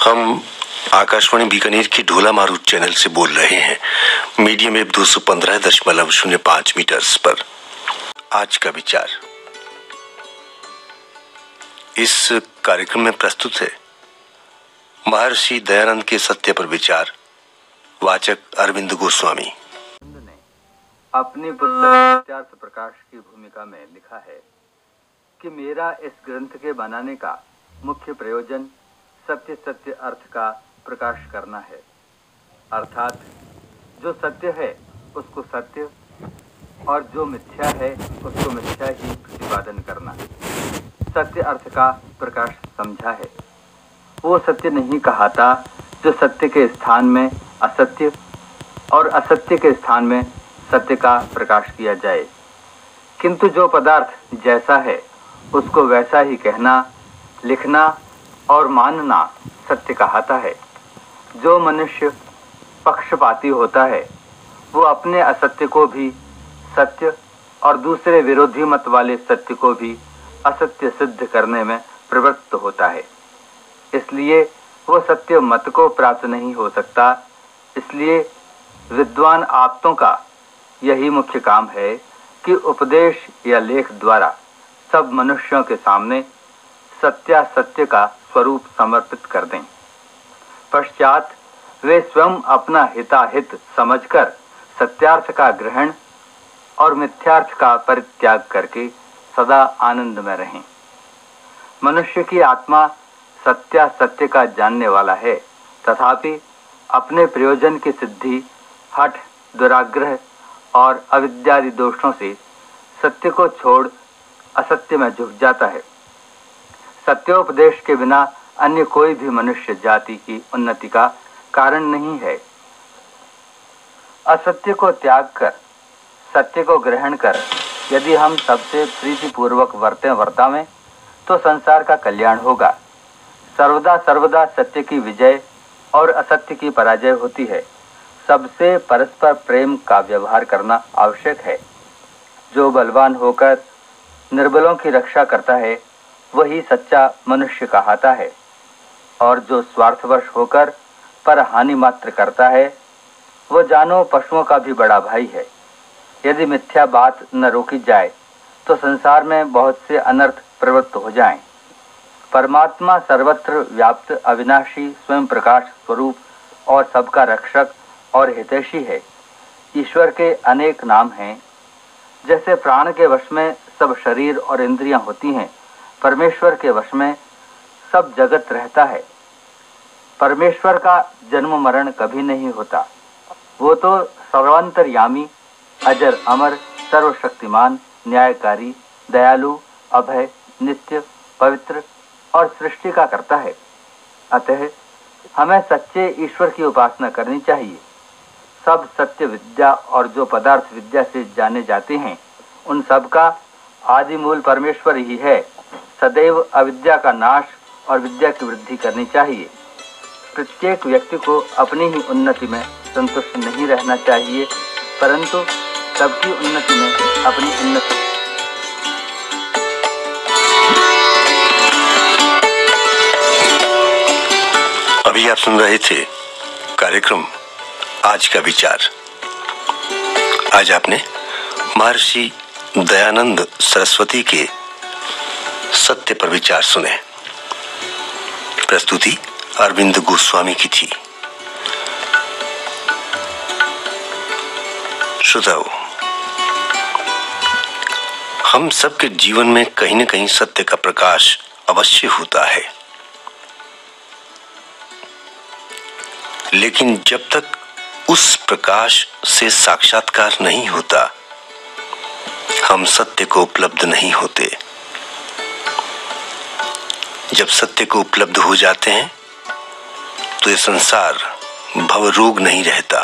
हम आकाशवाणी बीकानेर की ढोला मारूद चैनल से बोल रहे हैं, मीडियम वेव 215.05 मीटर्स पर। आज का विचार इस कार्यक्रम में प्रस्तुत है महर्षि दयानंद के सत्य पर विचार। वाचक अरविंद गोस्वामी। ने अपनी पुस्तक सत्यार्थ प्रकाश की भूमिका में लिखा है कि मेरा इस ग्रंथ के बनाने का मुख्य प्रयोजन सत्य अर्थ का प्रकाश करना है, अर्थात जो सत्य है उसको सत्य और जो मिथ्या है उसको मिथ्या ही प्रतिपादन करना। सत्य अर्थ का प्रकाश समझा है, वो सत्य नहीं कहता जो सत्य के स्थान में असत्य और असत्य के स्थान में सत्य का प्रकाश किया जाए, किंतु जो पदार्थ जैसा है उसको वैसा ही कहना, लिखना और मानना सत्य कहता है। जो मनुष्य पक्षपाती होता है वो अपने असत्य को भी सत्य और दूसरे विरोधी मत वाले सत्य को भी असत्य सिद्ध करने में प्रवृत्त होता है, इसलिए वो सत्य मत को प्राप्त नहीं हो सकता। इसलिए विद्वान आप्तों का यही मुख्य काम है कि उपदेश या लेख द्वारा सब मनुष्यों के सामने सत्य का स्वरूप समर्पित कर दें। पश्चात वे स्वयं अपना हिताहित समझकर सत्यार्थ का ग्रहण और मिथ्यार्थ का परित्याग करके सदा आनंद में रहें। मनुष्य की आत्मा सत्य का जानने वाला है, तथापि अपने प्रयोजन की सिद्धि हठ, दुराग्रह और अविद्यादि दोषों से सत्य को छोड़ असत्य में झुक जाता है। सत्योपदेश के बिना अन्य कोई भी मनुष्य जाति की उन्नति का कारण नहीं है। असत्य को त्याग कर सत्य को ग्रहण कर यदि हम सबसे प्रीतिपूर्वक वर्तावें तो संसार का कल्याण होगा। सर्वदा सत्य की विजय और असत्य की पराजय होती है। सबसे परस्पर प्रेम का व्यवहार करना आवश्यक है। जो बलवान होकर निर्बलों की रक्षा करता है वही सच्चा मनुष्य कहलाता है, और जो स्वार्थवश होकर पर हानि मात्र करता है वो जानो पशुओं का भी बड़ा भाई है। यदि मिथ्या बात न रोकी जाए तो संसार में बहुत से अनर्थ प्रवृत्त हो जाएं। परमात्मा सर्वत्र व्याप्त अविनाशी स्वयं प्रकाश स्वरूप और सबका रक्षक और हितैषी है। ईश्वर के अनेक नाम हैं। जैसे प्राण के वश में सब शरीर और इंद्रियां होती हैं, परमेश्वर के वश में सब जगत रहता है। परमेश्वर का जन्म मरण कभी नहीं होता। वो तो सर्वांतर्यामी, अजर अमर, सर्वशक्तिमान, न्यायकारी, दयालु, अभय, नित्य, पवित्र और सृष्टि का करता है। अतः हमें सच्चे ईश्वर की उपासना करनी चाहिए। सब सत्य विद्या और जो पदार्थ विद्या से जाने जाते हैं उन सब का आदि मूल परमेश्वर ही है। सदैव अविद्या का नाश और विद्या की वृद्धि करनी चाहिए। प्रत्येक व्यक्ति को अपनी ही उन्नति में संतुष्ट नहीं रहना चाहिए, परंतु सबकी उन्नति में अपनी उन्नति। अभी आप सुन रहे थे कार्यक्रम आज का विचार। आज आपने महर्षि दयानंद सरस्वती के सत्य पर विचार सुने। प्रस्तुति अरविंद गोस्वामी की थी। श्रोताओ, हम सबके जीवन में कहीं न कहीं सत्य का प्रकाश अवश्य होता है, लेकिन जब तक उस प्रकाश से साक्षात्कार नहीं होता हम सत्य को उपलब्ध नहीं होते। जब सत्य को उपलब्ध हो जाते हैं तो ये संसार भवरोग नहीं रहता।